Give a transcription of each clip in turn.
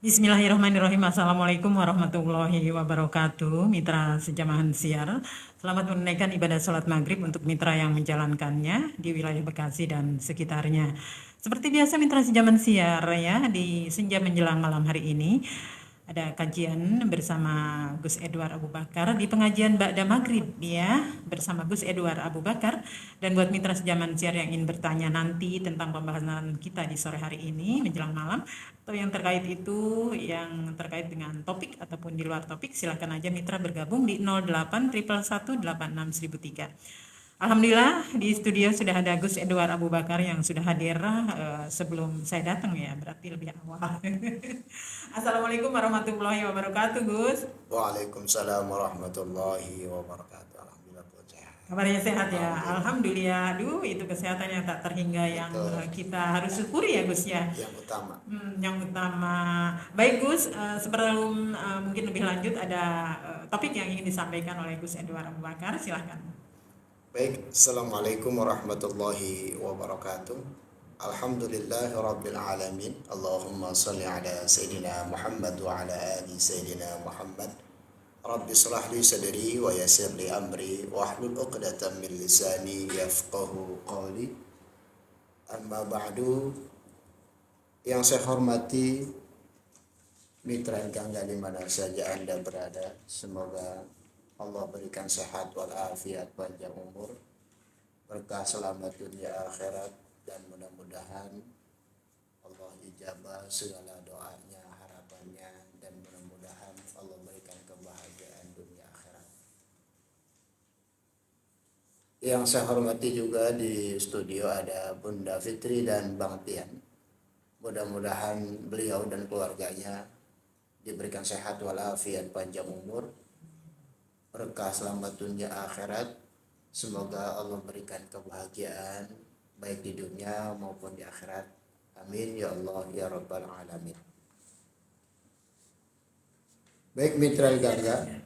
Bismillahirrahmanirrahim. Assalamualaikum warahmatullahi wabarakatuh. Mitra sejamaah siar, selamat menunaikan ibadah sholat maghrib untuk mitra yang menjalankannya di wilayah Bekasi dan sekitarnya. Seperti biasa mitra sejamaah siar ya, di senja menjelang malam hari ini ada kajian bersama Gus Edward Abu Bakar di pengajian Ba'da Maghrib ya, bersama Gus Edward Abu Bakar. Dan buat mitra sejaman siar yang ingin bertanya nanti tentang pembahasan kita di sore hari ini menjelang malam, atau yang terkait itu, yang terkait dengan topik ataupun di luar topik, silakan aja mitra bergabung di 08 111 86 1003. Alhamdulillah di studio sudah ada Gus Edward Abu Bakar yang sudah hadir sebelum saya datang ya, berarti lebih awal. Assalamualaikum warahmatullahi wabarakatuh, Gus. Waalaikumsalam warahmatullahi wabarakatuh. Alhamdulillah buat sehat. Kabarnya sehat ya? Alhamdulillah. Alhamdulillah. Aduh, itu kesehatan yang tak terhingga yang Itu kita harus syukuri ya, Gus ya. yang utama. Yang utama. Baik, Gus, sebelum mungkin lebih lanjut ada topik yang ingin disampaikan oleh Gus Edward Abu Bakar, silahkan. Baik, Assalamualaikum warahmatullahi wabarakatuh. Alhamdulillahi rabbil alamin. Allahumma salli ala Sayyidina Muhammad wa ala ali Sayyidina Muhammad. Rabbi shrah li sadri wa yassir li amri wahlul 'uqdatam min lisani yafqahu qawli. Amma ba'du, yang saya hormati mitra Gangga di mana saja Anda berada, semoga Allah berikan sehat walafiat, panjang umur, berkah selamat dunia akhirat, dan mudah-mudahan Allah ijabah segala doanya, harapannya, dan mudah-mudahan Allah berikan kebahagiaan dunia akhirat. Yang saya hormati juga di studio ada Bunda Fitri dan Bang Tian. Mudah-mudahan beliau dan keluarganya diberikan sehat walafiat, panjang umur, berkah selamat dunia akhirat. Semoga Allah berikan kebahagiaan baik di dunia maupun di akhirat. Amin ya Allah ya rabbal alamin. Baik mitra Gangga,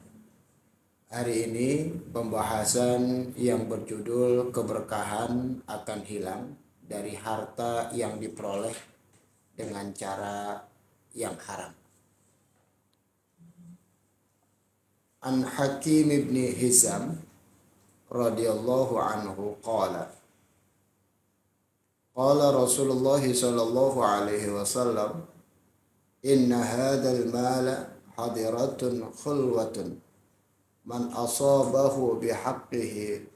hari ini pembahasan yang berjudul keberkahan akan hilang dari harta yang diperoleh dengan cara yang haram. An Hakim ibn Hizam radhiyallahu anhu qala Rasulullah sallallahu alaihi wasallam, inna hadzal mala hadiratun khulwatun man asabahu bihaqqihi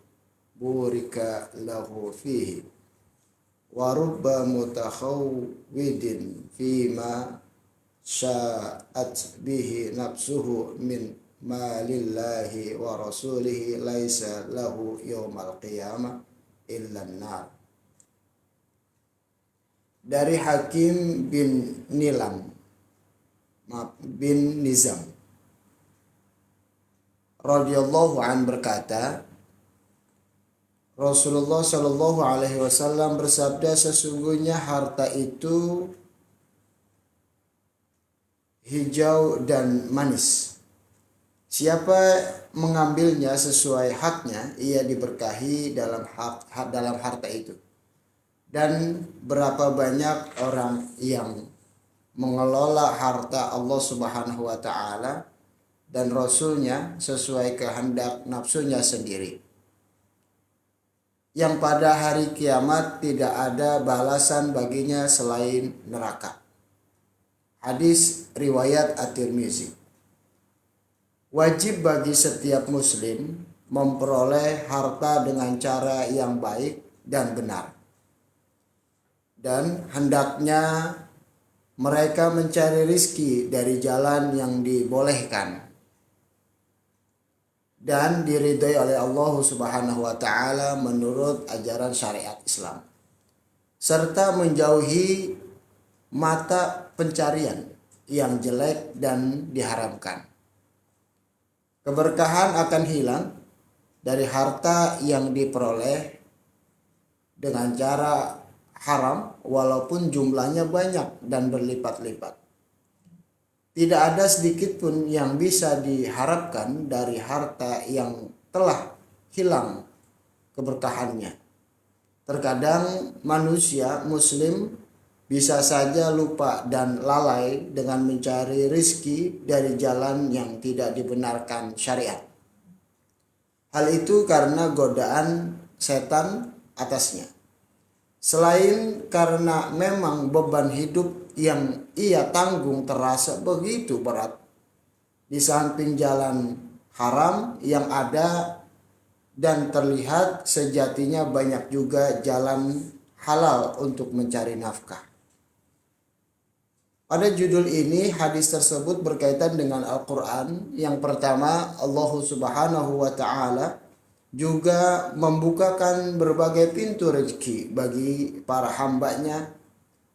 burika lahu fihi wa rubba mutakhawwidin fima sya'at bihi nafsuhu min malillahi wa rasulihi laisa lahu yaumal qiyamah illa nar. Dari Hakim bin Nizam radhiyallahu an berkata, Rasulullah shallallahu alaihi wasallam bersabda, sesungguhnya harta itu hijau dan manis. Siapa mengambilnya sesuai haknya, ia diberkahi dalam harta itu. Dan berapa banyak orang yang mengelola harta Allah Subhanahu wa taala dan Rasulnya sesuai kehendak nafsunya sendiri, yang pada hari kiamat tidak ada balasan baginya selain neraka. Hadis riwayat At-Tirmizi. Wajib bagi setiap muslim memperoleh harta dengan cara yang baik dan benar. Dan hendaknya mereka mencari rizki dari jalan yang dibolehkan dan diridhai oleh Allah Subhanahu wa taala menurut ajaran syariat Islam, serta menjauhi mata pencarian yang jelek dan diharamkan. Keberkahan akan hilang dari harta yang diperoleh dengan cara haram walaupun jumlahnya banyak dan berlipat-lipat. Tidak ada sedikit pun yang bisa diharapkan dari harta yang telah hilang keberkahannya. Terkadang manusia muslim bisa saja lupa dan lalai dengan mencari rizki dari jalan yang tidak dibenarkan syariat. Hal itu karena godaan setan atasnya. Selain karena memang beban hidup yang ia tanggung terasa begitu berat, di samping jalan haram yang ada dan terlihat sejatinya banyak juga jalan halal untuk mencari nafkah. Pada judul ini hadis tersebut berkaitan dengan Al-Quran. Yang pertama, Allah Subhanahu wa Ta'ala juga membukakan berbagai pintu rezeki bagi para hambanya.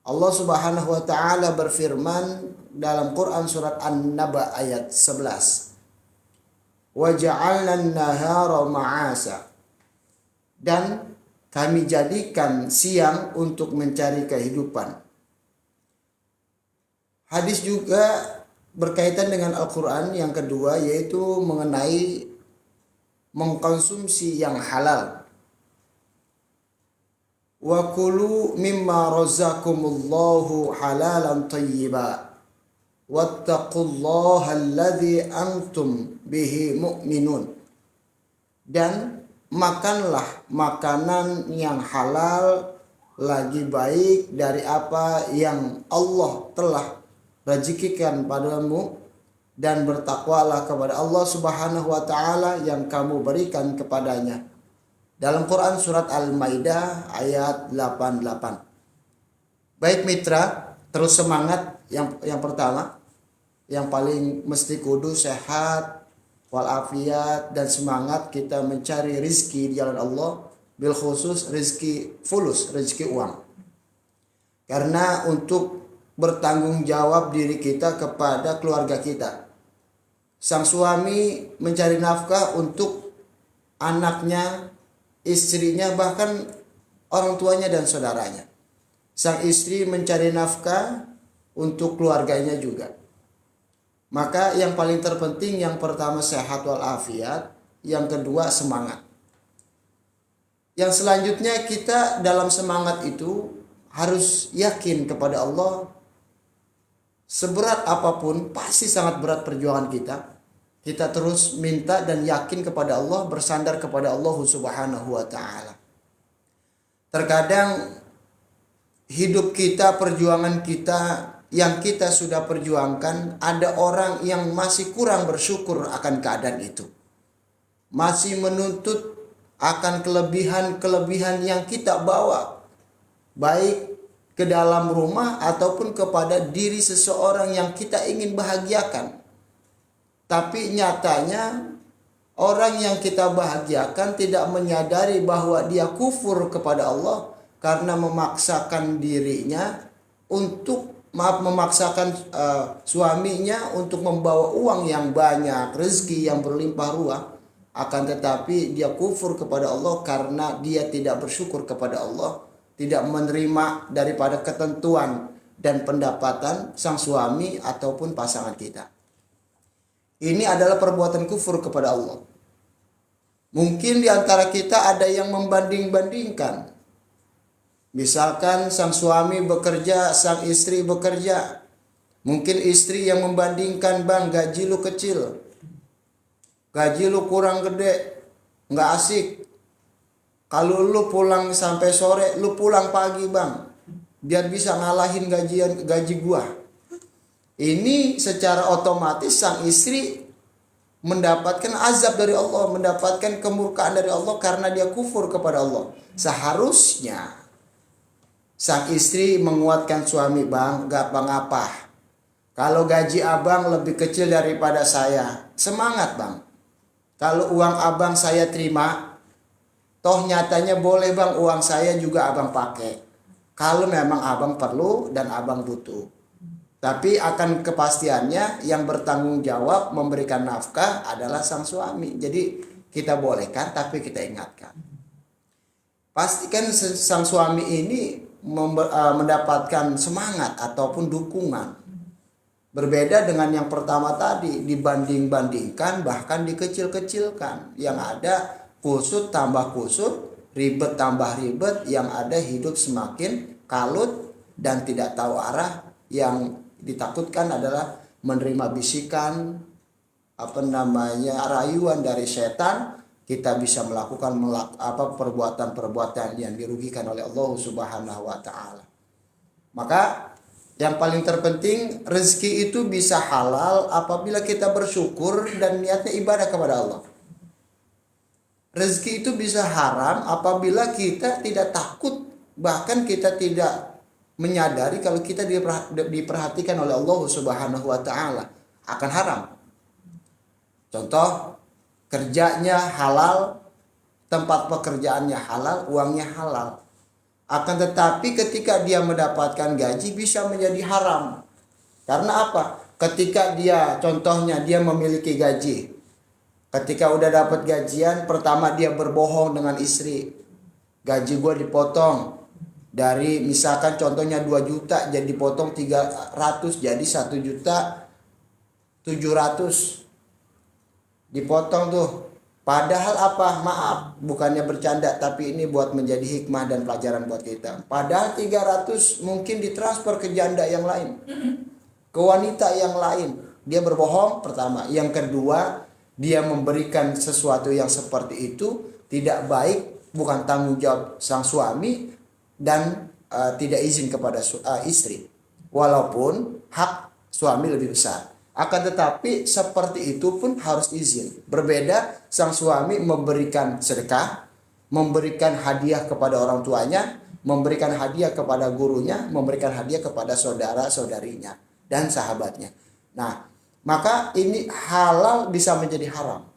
Allah Subhanahu wa Ta'ala berfirman dalam Quran surat An-Naba ayat 11. Wa ja'alna an-nahara ma'asa. Dan kami jadikan siang untuk mencari kehidupan. Hadis juga berkaitan dengan Al-Quran yang kedua, yaitu mengenai mengkonsumsi yang halal. Wa kulu mimma razaqakumullahu halalan thayyiba wattaqullaha alladzi antum bihi mu'minun. Dan makanlah makanan yang halal lagi baik dari apa yang Allah telah rezekikan padamu, dan bertakwalah kepada Allah Subhanahu wa Ta'ala yang kamu berikan kepadanya. Dalam Quran surat Al-Maidah ayat 88. Baik mitra, terus semangat. Yang pertama, yang paling mesti kudu sehat walafiat dan semangat kita mencari rizki di jalan Allah, bil khusus rizki fulus, rizki uang. Karena untuk bertanggung jawab diri kita kepada keluarga kita. Sang suami mencari nafkah untuk anaknya, istrinya, bahkan orang tuanya dan saudaranya. Sang istri mencari nafkah untuk keluarganya juga. Maka yang paling terpenting, yang pertama sehat walafiat, yang kedua semangat. Yang selanjutnya kita dalam semangat itu harus yakin kepada Allah. Seberat apapun, pasti sangat berat perjuangan kita. Kita terus minta dan yakin kepada Allah, bersandar kepada Allah Subhanahu wa Ta'ala. Terkadang hidup kita, perjuangan kita yang kita sudah perjuangkan, ada orang yang masih kurang bersyukur akan keadaan itu. Masih menuntut akan kelebihan-kelebihan yang kita bawa, baik ke dalam rumah ataupun kepada diri seseorang yang kita ingin bahagiakan. Tapi nyatanya orang yang kita bahagiakan tidak menyadari bahwa dia kufur kepada Allah karena memaksakan dirinya untuk memaksakan suaminya untuk membawa uang yang banyak, rezeki yang berlimpah ruah. Akan tetapi dia kufur kepada Allah karena dia tidak bersyukur kepada Allah, tidak menerima daripada ketentuan dan pendapatan sang suami ataupun pasangan kita. Ini adalah perbuatan kufur kepada Allah. Mungkin di antara kita ada yang membanding-bandingkan. Misalkan sang suami bekerja, sang istri bekerja. Mungkin istri yang membandingkan, bang gaji lu kecil, gaji lu kurang gede, nggak asik. Kalau lu pulang sampai sore, lu pulang pagi bang, biar bisa ngalahin gaji gua. Ini secara otomatis sang istri mendapatkan azab dari Allah, mendapatkan kemurkaan dari Allah karena dia kufur kepada Allah. Seharusnya sang istri menguatkan suami, bang, gak apa-apa. Kalau gaji abang lebih kecil daripada saya, semangat bang. Kalau uang abang saya terima, toh nyatanya boleh bang, uang saya juga abang pakai. Kalau memang abang perlu dan abang butuh. Tapi akan kepastiannya yang bertanggung jawab memberikan nafkah adalah sang suami. Jadi kita bolehkan tapi kita ingatkan. Pastikan sang suami ini mendapatkan semangat ataupun dukungan. Berbeda dengan yang pertama tadi, dibanding-bandingkan bahkan dikecil-kecilkan. Yang ada kusut tambah kusut, ribet tambah ribet, yang ada hidup semakin kalut dan tidak tahu arah. Yang ditakutkan adalah menerima bisikan rayuan dari setan, kita bisa melakukan perbuatan-perbuatan yang dirugikan oleh Allah Subhanahu wa taala. Maka yang paling terpenting, rezeki itu bisa halal apabila kita bersyukur dan niatnya ibadah kepada Allah. Rezeki itu bisa haram apabila kita tidak takut, bahkan kita tidak menyadari kalau kita diperhatikan oleh Allah Subhanahu wa taala, akan haram. Contoh, kerjanya halal, tempat pekerjaannya halal, uangnya halal. Akan tetapi ketika dia mendapatkan gaji bisa menjadi haram. Karena apa? Ketika dia, contohnya dia memiliki gaji. Ketika udah dapat gajian, pertama dia berbohong dengan istri. Gaji gue dipotong. Dari misalkan contohnya 2 juta jadi dipotong 300 jadi 1.700.000. Dipotong tuh. Padahal apa? Maaf, bukannya bercanda, tapi ini buat menjadi hikmah dan pelajaran buat kita. Padahal 300 mungkin ditransfer ke janda yang lain, ke wanita yang lain. Dia berbohong pertama. Yang kedua, dia memberikan sesuatu yang seperti itu tidak baik, bukan tanggung jawab sang suami, dan tidak izin kepada istri. Walaupun hak suami lebih besar. Akan tetapi seperti itu pun harus izin. Berbeda sang suami memberikan sedekah, memberikan hadiah kepada orang tuanya, memberikan hadiah kepada gurunya, memberikan hadiah kepada saudara-saudarinya dan sahabatnya. Nah, maka ini halal bisa menjadi haram.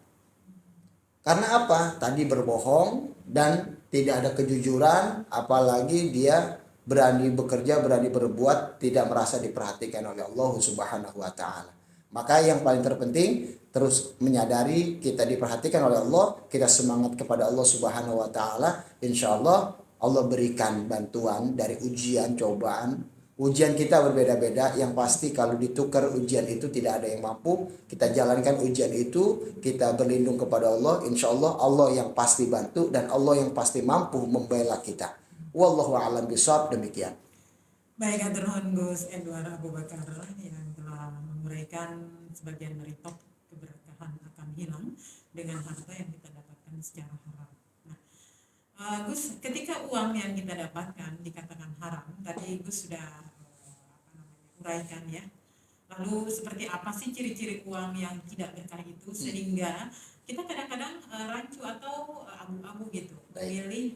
Karena apa? Tadi berbohong dan tidak ada kejujuran, apalagi dia berani bekerja, berani berbuat, tidak merasa diperhatikan oleh Allah Subhanahu wa taala. Maka yang paling terpenting terus menyadari kita diperhatikan oleh Allah, kita semangat kepada Allah Subhanahu wa taala. Insyaallah Allah berikan bantuan dari ujian, cobaan. Ujian kita berbeda-beda, yang pasti kalau ditukar ujian itu tidak ada yang mampu. Kita jalankan ujian itu, kita berlindung kepada Allah. Insyaallah Allah yang pasti bantu dan Allah yang pasti mampu membela kita. Wallahu a'lam bishawab. Demikian. Baik, atur nuhun Gus Edward Abu Bakar yang telah menguraikan sebagian dari top keberkahan akan hilang dengan harta yang kita dapatkan secara haram. Nah, Gus, ketika uang yang kita dapatkan dikatakan haram, tadi Gus sudah uraikan ya. Lalu seperti apa sih ciri-ciri uang yang tidak berkah itu sehingga kita kadang-kadang rancu atau abu-abu gitu memilih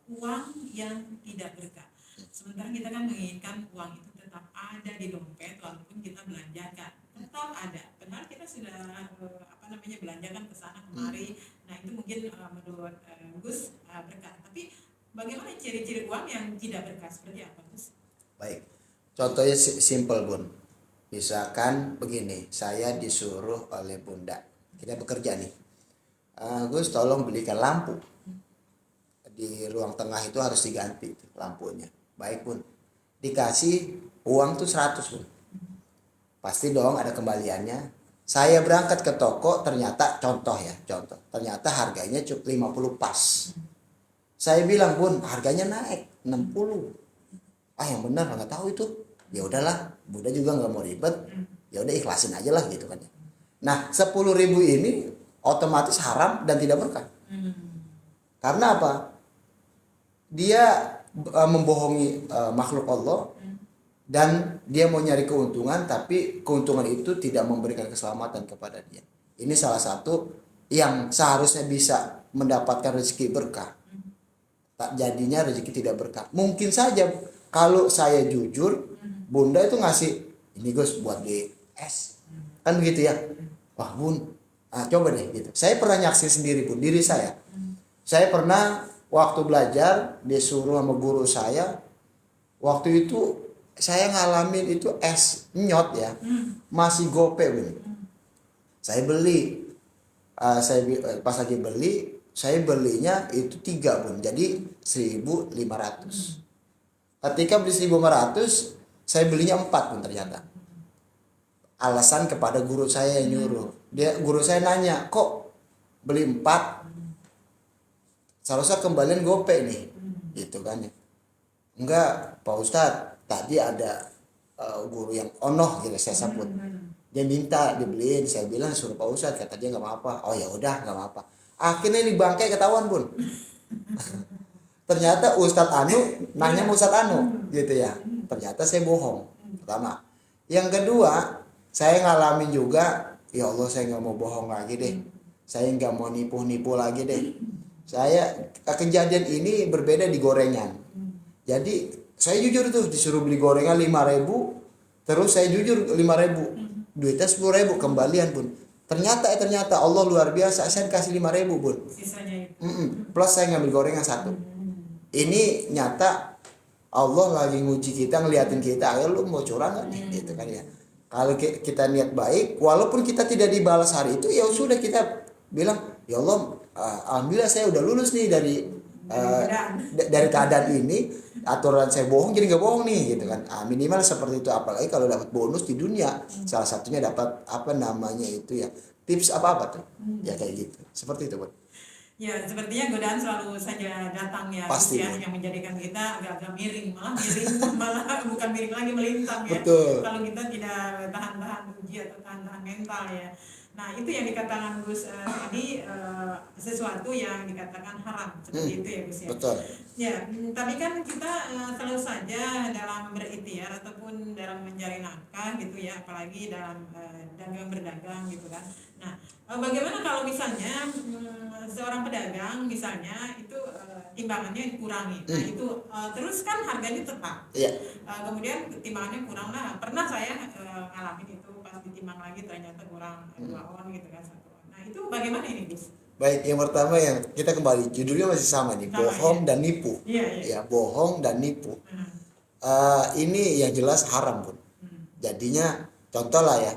uang yang tidak berkah. Sementara kita kan menginginkan uang itu tetap ada di dompet walaupun kita belanjakan, tetap ada. Padahal kita sudah belanjakan ke sana kemari. Nah, itu mungkin menurut Gus berkah. Tapi bagaimana ciri-ciri uang yang tidak berkah seperti apa, Gus? Baik. Contohnya simple, Bun. Misalkan begini, saya disuruh oleh Bunda. Kita bekerja nih. Gus, tolong belikan lampu. Di ruang tengah itu harus diganti lampunya. Baik, Bun. Dikasih uang tuh 100, Bun. Pasti dong ada kembaliannya. Saya berangkat ke toko, ternyata ternyata harganya cuma 50 pas. Saya bilang, Bun, harganya naik 60. Yang benar nggak tahu itu. Ya udahlah, Bunda juga nggak mau ribet. Ya udah ikhlasin aja lah gitu kan. Nah, 10.000 ini otomatis haram dan tidak berkah. Karena apa? Dia membohongi makhluk Allah dan dia mau nyari keuntungan, tapi keuntungan itu tidak memberikan keselamatan kepada dia. Ini salah satu yang seharusnya bisa mendapatkan rezeki berkah, tak jadinya rezeki tidak berkah. Mungkin saja kalau saya jujur, Bunda itu ngasih ini Gus buat beli es, kan begitu ya. Wah Bun, coba deh gitu. Saya pernah nyaksi sendiri Bun, diri saya. Saya pernah waktu belajar disuruh sama guru saya, waktu itu saya ngalamin itu es nyot ya, masih gope Bun. Saya beli, pas lagi beli, saya belinya itu 3 Bun, jadi 1.500. Ketika beli 1.500, saya belinya 4 Bun ternyata. Alasan kepada guru saya yang nyuruh. Guru saya nanya, kok beli 4? Seharusnya kembalian gope nih, gitu kan ya. Enggak Pak Ustadz, tadi ada guru yang onoh gitu saya sebut, dia minta dibeliin, saya bilang suruh Pak Ustadz, kata dia nggak apa-apa. Oh ya udah nggak apa-apa. Akhirnya ini bangkai ketahuan pun. Ternyata Ustadz Anu nanya sama Ustadz Anu gitu ya. Ternyata saya bohong. Pertama. Yang kedua, saya ngalamin juga, ya Allah saya nggak mau bohong lagi deh. Saya nggak mau nipu-nipu lagi deh. Saya kejadian ini berbeda di gorengan. Jadi saya jujur tuh disuruh beli gorengan 5.000, terus saya jujur 5.000, duitnya 10.000 kembalian pun. Ternyata Allah luar biasa, saya kasih 5.000 pun. Sisanya itu. Plus saya ngambil gorengan 1. Ini nyata Allah lagi nguji kita, ngeliatin kita, ayo lu mau curang nggak nih, gitu kan ya. Kalau kita niat baik, walaupun kita tidak dibalas hari itu, ya sudah kita bilang, ya Allah, alhamdulillah saya udah lulus nih dari keadaan ini, aturan saya bohong jadi nggak bohong nih, gitu kan. Minimal seperti itu. Apalagi kalau dapat bonus di dunia, salah satunya dapat apa namanya itu ya, tips apa tuh, ya kayak gitu, seperti itu, Bu. Ya, sepertinya godaan selalu saja datang ya, Pasti, ya, yang menjadikan kita agak-agak miring, malah bukan miring lagi, melintang ya. Betul. Kalau kita tidak tahan-tahan uji atau tahan-tahan mental ya. Nah, itu yang dikatakan Gus tadi, sesuatu yang dikatakan haram, seperti itu ya Gus ya. Betul. Ya, tapi kan kita selalu saja dalam berikhtiar ataupun dalam mencari nafkah gitu ya, apalagi dalam dagang berdagang gitu kan. Nah, bagaimana kalau misalnya seorang pedagang misalnya itu timbangannya dikurangi, nah itu terus kan harganya tetap. Iya. Kemudian timbangannya kurang lah. Pernah saya ngalamin itu pas ditimbang lagi ternyata kurang 2 on gitu kan, 1 on. Nah itu bagaimana ini Gus? Baik, yang pertama yang kita kembali judulnya masih sama nih, bohong dan nipu. Iya. Ya, bohong dan nipu. Ini yang jelas haram pun. Jadinya contoh lah ya,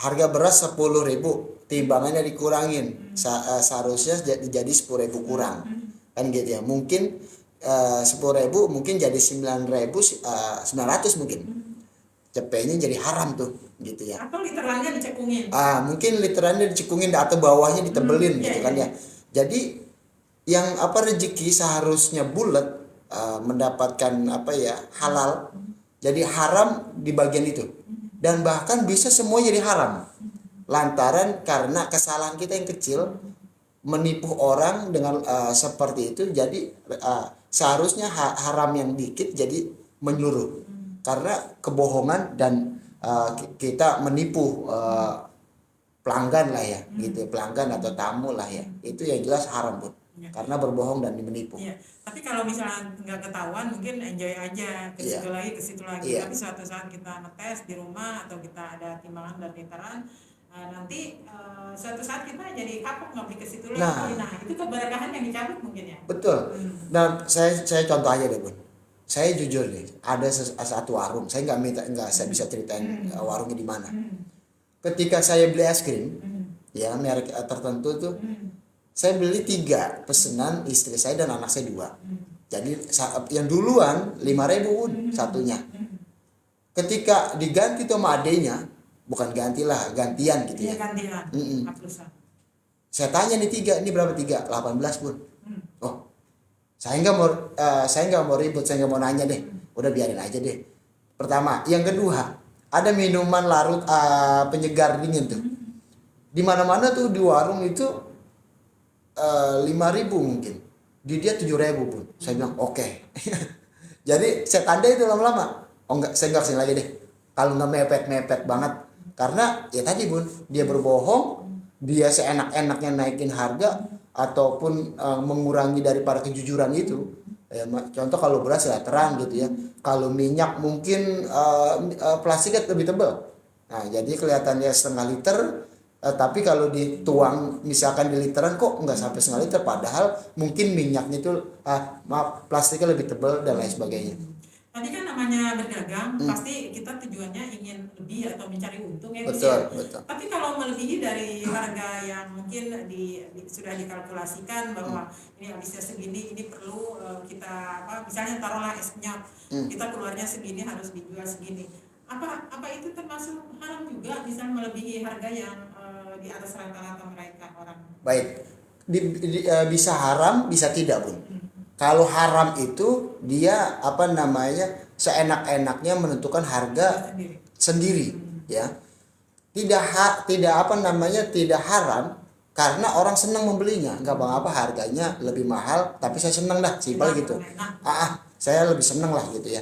harga beras 10.000, timbangannya dikurangin, seharusnya jadi 10.000 kurang, kan gitu ya. Mungkin 10.000 mungkin jadi 9.900 mungkin. Cepenya jadi haram tuh, gitu ya. Atau literannya dicekungin. Mungkin literannya dicekungin atau bawahnya ditebelin gitu kan ya. Jadi yang rezeki seharusnya bulat, mendapatkan halal, jadi haram di bagian itu. Dan bahkan bisa semua jadi haram. Lantaran karena kesalahan kita yang kecil, menipu orang dengan seperti itu, jadi seharusnya haram yang dikit jadi menyeluruh. Karena kebohongan dan kita menipu pelanggan lah ya, gitu, pelanggan atau tamu lah ya, itu yang jelas haram, Bu. Karena berbohong dan menipu. Iya. Tapi kalau misalnya nggak ketahuan, mungkin enjoy aja ke situ lagi. Tapi suatu saat kita ngetes di rumah atau kita ada timbangan dan literan, nanti suatu saat kita jadi kapok nggak beli ke situ lagi. Nah itu keberkahan yang dicabut mungkin ya. Betul. Nah saya contoh aja deh, Bu. Saya jujur nih, ada satu warung, saya saya bisa ceritain warungnya di mana. Ketika saya beli es krim, ya merek tertentu tuh, saya beli 3 pesanan istri saya dan anak saya 2. Jadi yang duluan 5.000 satunya. Ketika diganti tuh sama adenya, bukan gantilah, gantian gitu ya. Gantian. Saya tanya nih 3, ini berapa 3? 18 Bun. Oh, saya nggak mau ribut, saya nggak mau nanya deh, udah biarin aja deh. Pertama, yang kedua, ada minuman larut penyegar dingin tuh, di mana-mana tuh di warung itu 5.000 mungkin, di dia 7.000 Pun. Saya bilang oke. Jadi saya tandai itu lama-lama, saya nggak kesini lagi deh, kalau nggak mepet banget, karena ya tadi Bun, dia berbohong, dia seenak-enaknya naikin harga ataupun mengurangi daripada kejujuran itu. Contoh kalau beras ya terang gitu ya. Kalau minyak mungkin plastiknya lebih tebal. Nah, jadi kelihatannya 1/2 liter, tapi kalau dituang misalkan di literan kok nggak sampai 1/2 liter, padahal mungkin minyaknya itu plastiknya lebih tebal dan lain sebagainya. Tadi kan namanya berdagang, pasti kita tujuannya ingin lebih atau mencari untung ya. Betul. Tapi kalau melebihi dari harga yang mungkin sudah dikalkulasikan bahwa ini habisnya segini, ini perlu kita misalnya taruhlah esnya, kita keluarnya segini, harus dijual segini. Apa itu termasuk haram juga, misalnya melebihi harga yang di atas rata-rata mereka orang? Baik, bisa haram, bisa tidak Bun. Kalau haram itu dia seenak-enaknya menentukan harga sendiri, ya. Tidak haram karena orang senang membelinya, nggak apa-apa harganya lebih mahal tapi saya senang dah, simpel gitu. Saya lebih senang lah gitu ya.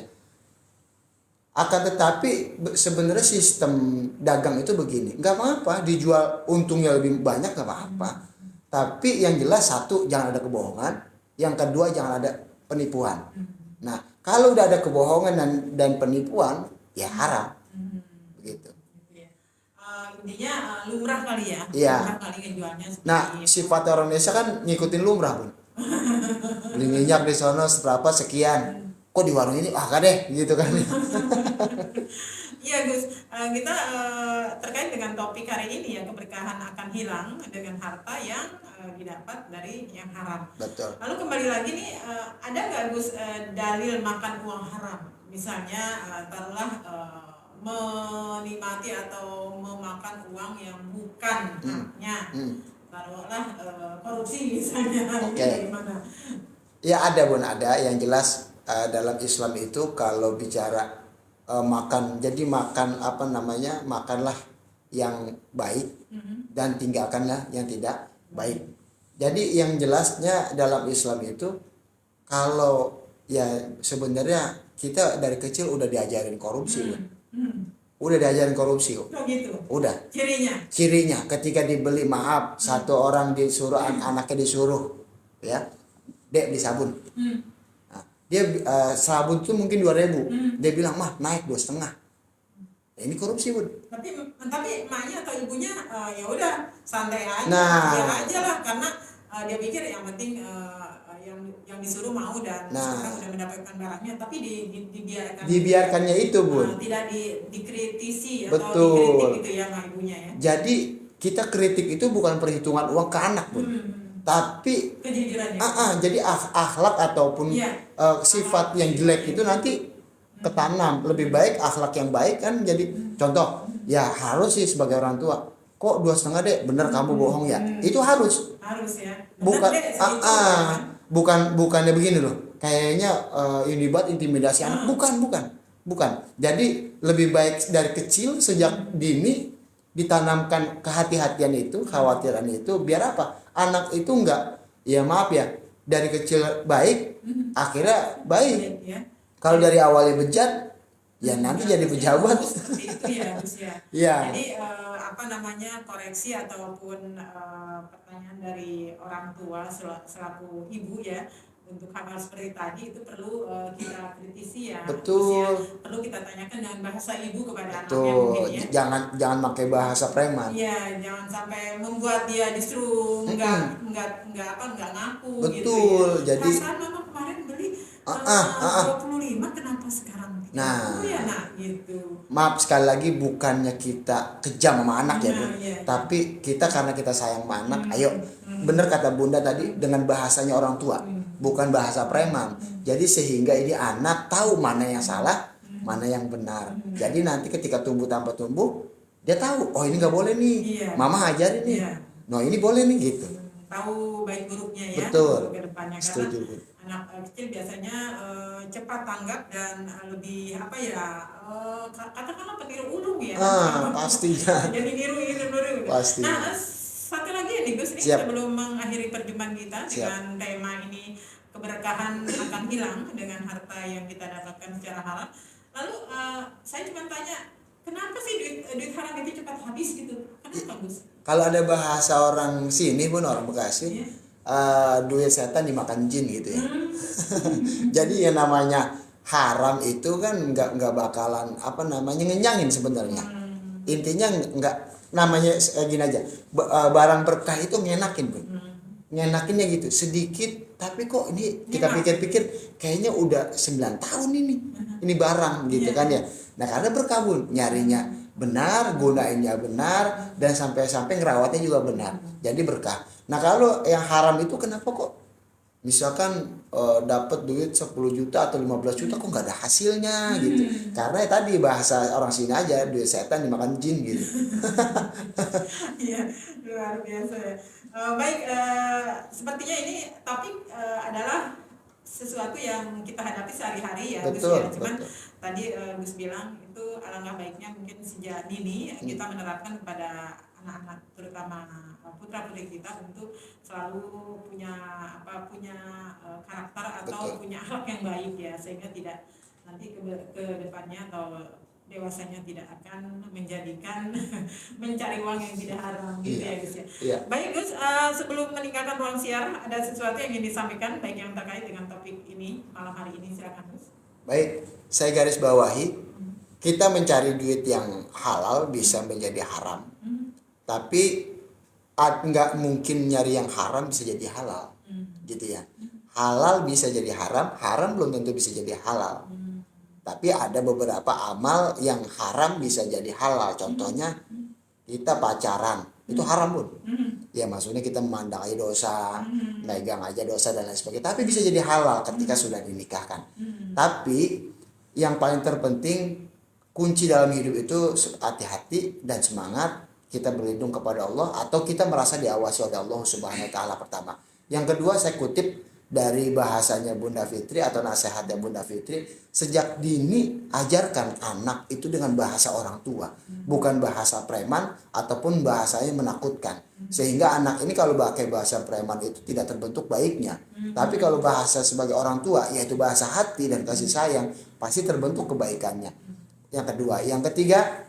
Akan tetapi sebenarnya sistem dagang itu begini, nggak apa-apa dijual untungnya lebih banyak, nggak apa-apa. Tapi yang jelas satu, jangan ada kebohongan. Yang kedua, jangan ada penipuan. Nah, kalau udah ada kebohongan dan penipuan, ya haram. Begitu. Intinya lumrah kali ya. Iya. Lumrah kali ngejualnya seperti Nah, sifat orang Indonesia kan ngikutin lumrah, Bun. Beli minyak di sono seberapa sekian. Kok di warung ini kah deh gitu kan. Iya Gus, kita terkait dengan topik hari ini ya, keberkahan akan hilang dengan harta yang didapat dari yang haram. Betul. Lalu kembali lagi nih, ada nggak Gus dalil makan uang haram? Misalnya taruhlah menikmati atau memakan uang yang bukan haknya, taruhlah korupsi misalnya. Oke. Gimana? Ya ada, Bun, ada. Yang jelas dalam Islam itu kalau bicara makan, jadi makan makanlah yang baik dan tinggalkanlah yang tidak baik. Jadi yang jelasnya dalam Islam itu, kalau ya sebenarnya kita dari kecil udah diajarin korupsi, udah diajarin korupsi kok. Oh gitu. Udah. Cirinya ketika dibeli, maaf, satu orang disuruh anaknya disuruh, ya, dek beli sabun. Dia sabun tuh mungkin 2.000, dia bilang mah naik 2,5. Ini korupsi, Bun. Tapi emaknya atau ibunya ya udah santai aja, Nah, biar aja lah, karena dia pikir yang penting yang disuruh mau dan sekarang udah mendapatkan barangnya, tapi dibiarkannya itu, Bun. Tidak dikritisi Betul. Atau dikritik gitu ya sama ibunya ya. Jadi kita kritik itu bukan perhitungan uang ke anak, Bun. Tapi kejujurannya. Jadi akhlak ataupun sifat yang jelek itu nanti ketanam. Lebih baik akhlak yang baik kan. Jadi contoh, ya harus sih sebagai orang tua, kok 2,5 dek, bener kamu bohong ya, itu harus ya. Bukan bukannya begini loh, kayaknya ini buat intimidasi anak, bukan. Jadi lebih baik dari kecil, sejak dini ditanamkan kehati-hatian itu, kekhawatiran itu, biar apa? Anak itu enggak, ya maaf ya, dari kecil baik, akhirnya baik. Kalau dari awalnya bejat, ya nanti jadi pejabat. Seperti itu ya, Gus ya. Iya. Jadi koreksi ataupun pertanyaan dari orang tua selaku ibu ya, untuk hal-hal seperti tadi itu perlu kita kritisi ya. Betul. Perlu kita tanyakan dengan bahasa ibu kepada Betul. anaknya mungkin ya. Jangan pakai bahasa preman. Iya, jangan sampai membuat dia justru enggak ngaku. Betul. Gitu ya. Jadi perasaan mama kemarin beli 25, kenapa sekarang? Nah, ya nak gitu. Maaf sekali lagi, bukannya kita kejam sama anak ya, Bu. Iya. Tapi kita karena kita sayang sama anak, ayo, bener kata Bunda tadi, dengan bahasanya orang tua, bukan bahasa preman. Jadi sehingga ini anak tahu mana yang salah, mana yang benar. Jadi nanti ketika tumbuh tanpa tumbuh, dia tahu, oh ini nggak boleh nih, mama ajarin nih, no ini boleh nih gitu. Tahu baik buruknya ya. Betul. Ke depannya. Setuju. Anak kecil biasanya cepat tanggap dan lebih katakanlah peniru ulung ya. Pastinya. Jadi niru. Pasti. Nah, satu lagi nih Gus, ini sebelum mengakhiri perjumpaan kita dengan tema ini, keberkahan akan hilang dengan harta yang kita dapatkan secara halal. Lalu saya cuma tanya, kenapa sih duit haram itu cepat habis gitu? Kenapa, Gus? Kalau ada bahasa orang sini pun, orang Bekasi, duit setan dimakan jin gitu ya. Jadi yang namanya haram itu kan nggak bakalan ngenyangin sebenarnya. Intinya nggak, namanya gini aja, barang berkah itu ngenakin, Bun. Ngenakinnya gitu sedikit, tapi kok ini kita pikir-pikir kayaknya udah 9 tahun ini barang gitu kan ya. Nah karena berkah, Bun, nyarinya benar, gunainnya benar, dan sampai ngerawatnya juga benar, jadi berkah. Nah kalau yang haram itu kenapa kok misalkan dapat duit 10 juta atau 15 juta kok nggak ada hasilnya gitu? Karena tadi bahasa orang sini aja, duit setan dimakan jin gitu. Iya, luar biasa ya. Baik, sepertinya ini topik adalah sesuatu yang kita hadapi sehari-hari ya Gus ya. Betul, Cuman betul. tadi Gus bilang itu alangkah baiknya mungkin sejak dini kita menerapkan kepada anak-anak terutama putra-putri kita untuk selalu punya punya karakter atau Betul. punya akhlak yang baik ya, sehingga tidak nanti ke depannya atau dewasanya tidak akan menjadikan mencari uang yang tidak haram gitu Iya. ya Gus ya. Iya. Baik Gus, sebelum meninggalkan ruang siar ada sesuatu yang ingin disampaikan baik yang terkait dengan topik ini malam hari ini, silakan Gus. Baik, saya garis bawahi, kita mencari duit yang halal bisa menjadi haram. Tapi nggak mungkin nyari yang haram bisa jadi halal. Gitu ya. Halal bisa jadi haram, haram belum tentu bisa jadi halal. Tapi ada beberapa amal yang haram bisa jadi halal. Contohnya kita pacaran, itu haram pun. Ya maksudnya kita memandang aja dosa, megang aja dosa dan lain sebagainya. Tapi bisa jadi halal ketika sudah dinikahkan. Tapi yang paling terpenting kunci dalam hidup itu hati-hati dan semangat kita berlindung kepada Allah atau kita merasa diawasi oleh Allah Subhanahu wa taala pertama. Yang kedua saya kutip dari bahasanya Bunda Fitri atau nasihatnya Bunda Fitri, sejak dini ajarkan anak itu dengan bahasa orang tua, bukan bahasa preman ataupun bahasanya menakutkan. Sehingga anak ini kalau pakai bahasa preman itu tidak terbentuk baiknya. Tapi kalau bahasa sebagai orang tua, yaitu bahasa hati dan kasih sayang, pasti terbentuk kebaikannya. Yang kedua, yang ketiga,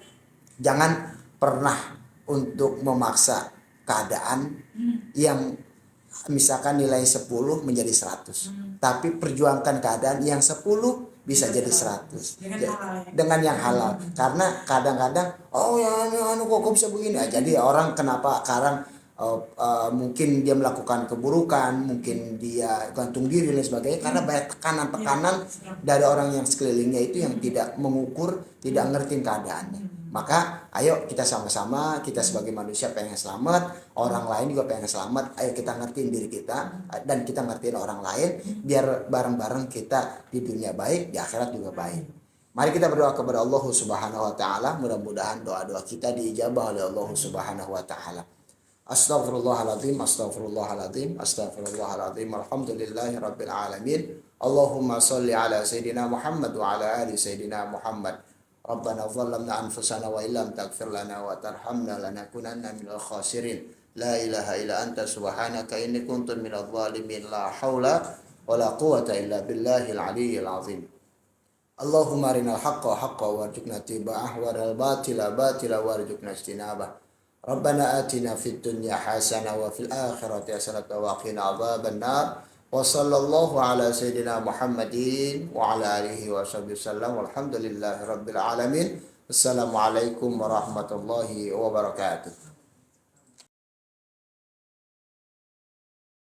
jangan pernah untuk memaksa keadaan yang misalkan nilai 10 menjadi 100. Tapi perjuangkan keadaan yang 10 bisa jadi 100. Dengan yang halal. Karena kadang-kadang kok bisa begini. Jadi orang kenapa sekarang mungkin dia melakukan keburukan, mungkin dia gantung diri dan sebagainya karena banyak tekanan-tekanan dari orang yang sekelilingnya itu yang tidak mengukur, tidak ngertiin keadaannya. Maka ayo kita sama-sama, kita sebagai manusia pengen selamat, orang lain juga pengen selamat. Ayo kita ngertiin diri kita dan kita ngertiin orang lain biar bareng-bareng kita di dunia baik, di akhirat juga baik. Mari kita berdoa kepada Allah Subhanahu wa taala, mudah-mudahan doa-doa kita diijabah oleh Allah Subhanahu wa taala. Astaghfirullahaladzim, astaghfirullahaladzim, astaghfirullahaladzim. Alhamdulillahirabbil alamin. Allahumma shalli ala sayidina Muhammad wa ala ali sayidina Muhammad. Rabbana zalamna anfusana wa illam taghfir lana wa tarhamna lanakunanna minal khasirin. La ilaha illa anta subhanaka inni kuntu minadh dhalimin. La haula wa la quwwata illa billahil aliyyil azim. Allahumma arinal haqqa haqqan warzuqna ittiba'ah wa arinal batila batila warzuqna ijtinabah. Rabbana atina fid dunya hasanah wa fil akhirati hasanah wa qina adzaban nar. Wa sallallahu ala sayyidina Muhammadin wa ala alihi wa sahbihi wasallam. Walhamdulillahi rabbil alamin. Assalamualaikum warahmatullahi wabarakatuh.